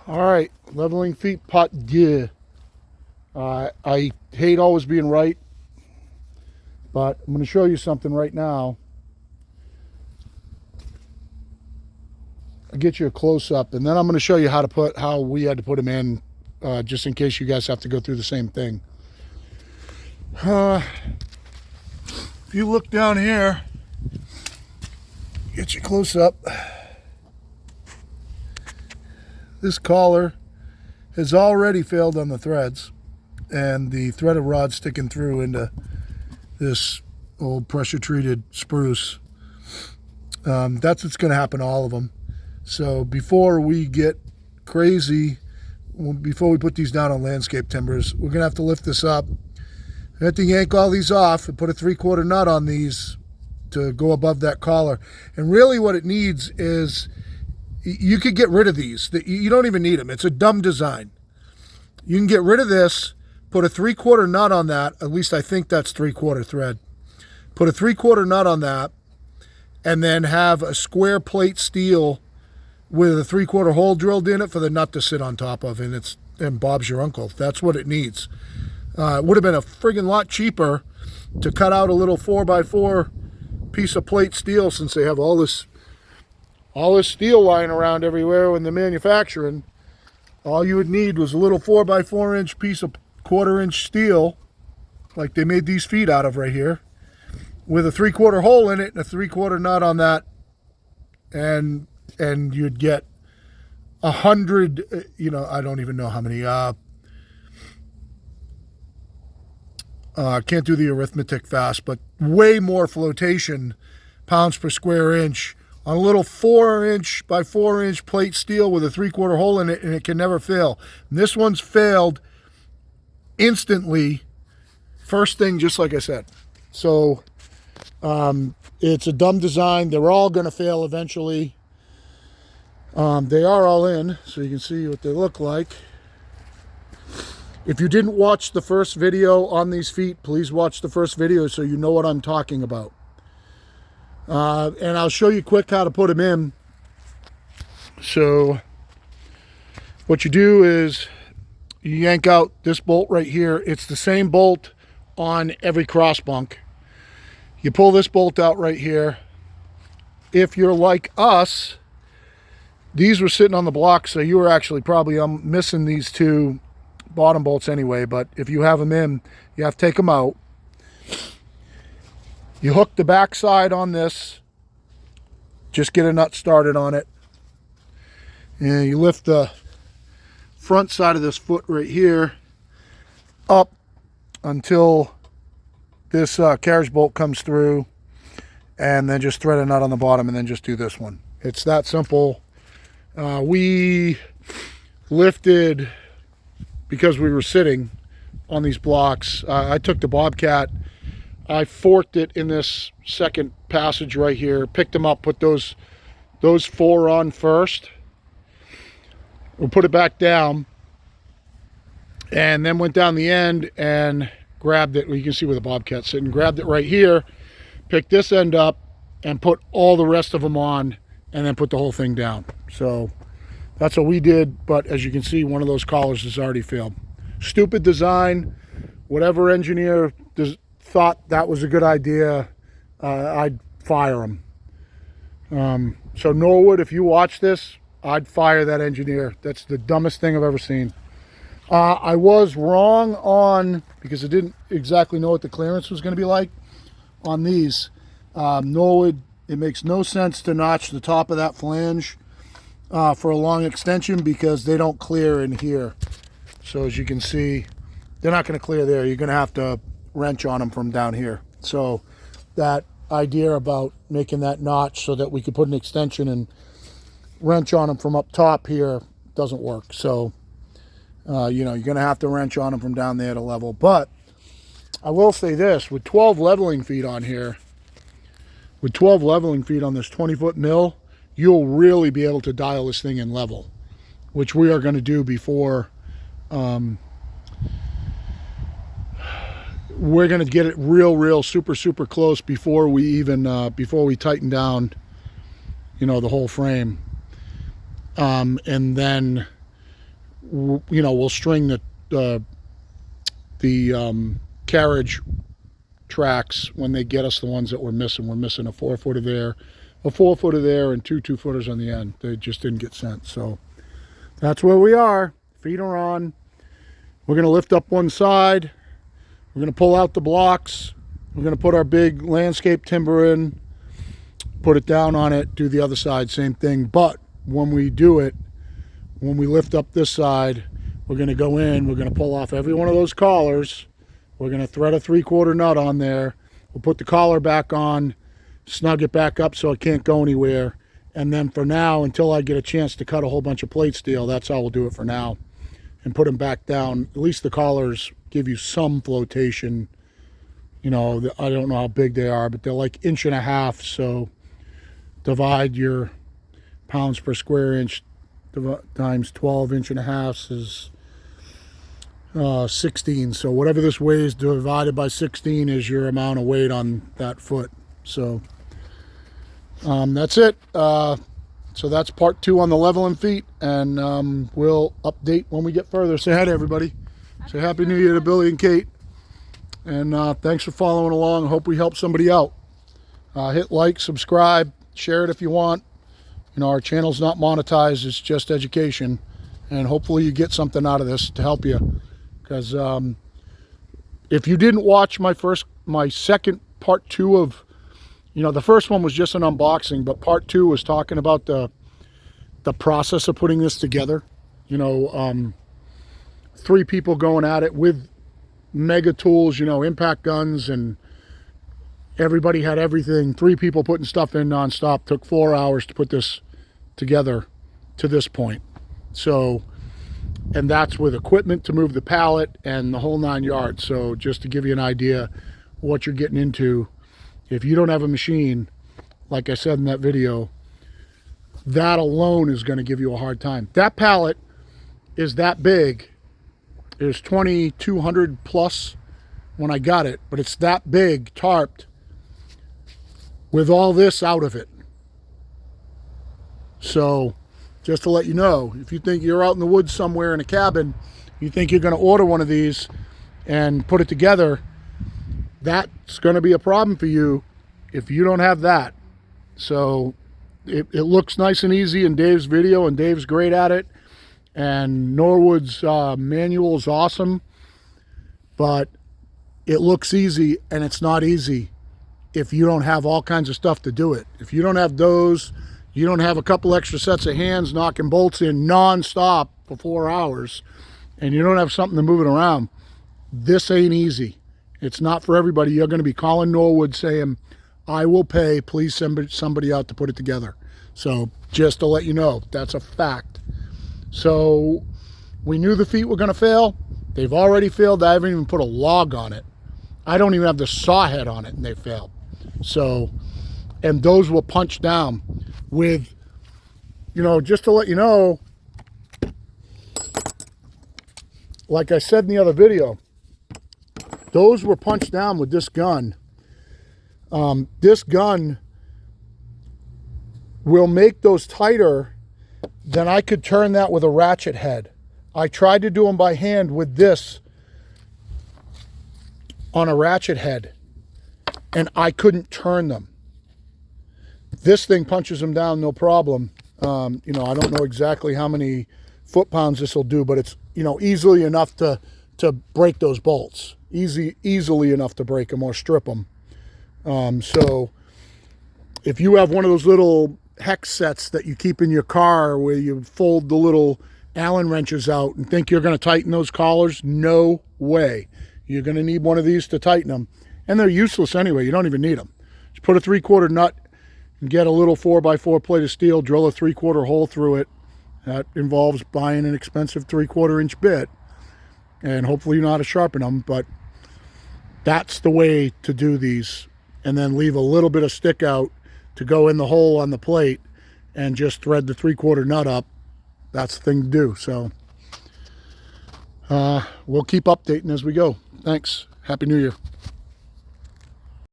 All right, leveling feet pot deux. I hate always being right, but I'm going to show you something right now. I'll get you a close-up, and then I'm going to show you how we had to put them in, just in case you guys have to go through the same thing. If you look down here, get you close-up. This collar has already failed on the threads, and the threaded rod sticking through into this old pressure-treated spruce. That's what's going to happen to all of them. So before we get crazy, before we put these down on landscape timbers, we're going to have to lift this up. We have to yank all these off and put a 3/4 nut on these to go above that collar. And really what it needs is, you could get rid of these. You don't even need them. It's a dumb design. You can get rid of this, put a 3/4 nut on that. At least I think that's 3/4 thread. Put a 3/4 nut on that, and then have a square plate steel with a 3/4 hole drilled in it for the nut to sit on top of, and Bob's your uncle. That's what it needs. It would have been a friggin' lot cheaper to cut out a little 4x4 piece of plate steel, since they have all this steel lying around everywhere when they're manufacturing. All you would need was a little 4x4 inch piece of 1/4 inch steel, like they made these feet out of right here, with a 3/4 hole in it and a 3/4 nut on that, and you'd get 100, I don't even know how many, can't do the arithmetic fast, but way more flotation pounds per square inch on a little 4" by 4" plate steel with a 3/4 hole in it, and it can never fail. And this one's failed instantly, first thing, just like I said. So it's a dumb design. They're all going to fail eventually. They are all in, so you can see what they look like. If you didn't watch the first video on these feet, please watch the first video so you know what I'm talking about. And I'll show you quick how to put them in. So what you do is you yank out this bolt right here. It's the same bolt on every cross bunk. You pull this bolt out right here. If you're like us, these were sitting on the block, so you were actually probably missing these two bottom bolts anyway, but if you have them in, you have to take them out. You hook the back side on this, just get a nut started on it, and you lift the front side of this foot right here up until this carriage bolt comes through, and then just thread a nut on the bottom, and then just do this one. It's that simple. We lifted, because we were sitting on these blocks, I took the Bobcat, I forked it in this second passage right here, picked them up, put those 4 on first. We'll put it back down, and then went down the end and grabbed it. Well, you can see where the Bobcat's sitting. Grabbed it right here, picked this end up, and put all the rest of them on, and then put the whole thing down. So that's what we did, but as you can see, one of those collars has already failed. Stupid design. Whatever engineer thought that was a good idea, I'd fire him. So Norwood, if you watch this, I'd fire that engineer. That's the dumbest thing I've ever seen. I was wrong on, because I didn't exactly know what the clearance was going to be like on these. Norwood, it makes no sense to notch the top of that flange for a long extension, because they don't clear in here. So as you can see, they're not going to clear there. You're going to have to wrench on them from down here. So that idea about making that notch so that we could put an extension and wrench on them from up top here doesn't work. So you're going to have to wrench on them from down there to level. But I will say this, with 12 leveling feet on here, with 12 leveling feet on this 20-foot mill, you'll really be able to dial this thing in level, which we are going to do before. We're going to get it real super close before we even before we tighten down, the whole frame. and then we'll string the carriage tracks when they get us the ones that we're missing. We're missing a 4-footer there, a 4-footer there, and 2 2-footers on the end. They just didn't get sent. So that's where we are. Feet are on. We're going to lift up one side. We're going to pull out the blocks. We're going to put our big landscape timber in, put it down on it, do the other side, same thing. But when we do it, when we lift up this side, we're going to go in, we're going to pull off every one of those collars. We're going to thread a 3/4 nut on there. We'll put the collar back on, snug it back up so it can't go anywhere. And then for now, until I get a chance to cut a whole bunch of plate steel, that's how we'll do it for now. And put them back down. At least the collars give you some flotation. I don't know how big they are, but they're like 1.5 inches. So divide your pounds per square inch times 12 1.5 is 16. So whatever this weighs divided by 16 is your amount of weight on that foot. So that's it. So that's part 2 on the leveling feet, and we'll update when we get further. Say hi to everybody. Say Happy New Year to Billy and Kate. And thanks for following along. Hope we helped somebody out. Hit like, subscribe, share it if you want. Our channel's not monetized. It's just education. And hopefully you get something out of this to help you. Because if you didn't watch my second part 2 of, the first one was just an unboxing, but part 2 was talking about the process of putting this together. 3 people going at it with mega tools, impact guns, and everybody had everything. 3 people putting stuff in nonstop. Took 4 hours to put this together to this point. So, and that's with equipment to move the pallet and the whole 9 yards. So just to give you an idea what you're getting into, if you don't have a machine, like I said in that video, that alone is going to give you a hard time. That pallet is that big. It was 2,200 plus when I got it, but it's that big, tarped, with all this out of it. So just to let you know, if you think you're out in the woods somewhere in a cabin, you think you're going to order one of these and put it together, that's going to be a problem for you if you don't have that. So it looks nice and easy in Dave's video, and Dave's great at it, and Norwood's manual is awesome, but it looks easy, and it's not easy if you don't have all kinds of stuff to do it. If you don't have those, you don't have a couple extra sets of hands knocking bolts in non-stop for 4 hours, and you don't have something to move it around, this ain't easy. It's not for everybody. You're going to be calling Norwood saying, I will pay, please send somebody out to put it together. So just to let you know, that's a fact. So we knew the feet were going to fail. They've already failed. I haven't even put a log on it. I don't even have the saw head on it, and they failed. So, and those will punch down with, just to let you know, like I said in the other video, those were punched down with this gun. This gun will make those tighter than I could turn that with a ratchet head. I tried to do them by hand with this on a ratchet head, and I couldn't turn them. This thing punches them down no problem. I don't know exactly how many foot-pounds this will do, but it's, easily enough to break those bolts. Easily enough to break them or strip them. So if you have one of those little hex sets that you keep in your car where you fold the little Allen wrenches out and think you're going to tighten those collars, no way. You're going to need one of these to tighten them. And they're useless anyway. You don't even need them. Just put a 3/4 nut and get a little 4x4 plate of steel, drill a 3/4 hole through it. That involves buying an expensive 3/4 inch bit. And hopefully you know how to sharpen them, but that's the way to do these. And then leave a little bit of stick out to go in the hole on the plate and just thread the 3/4 nut up. That's the thing to do. So we'll keep updating as we go. Thanks. Happy New Year.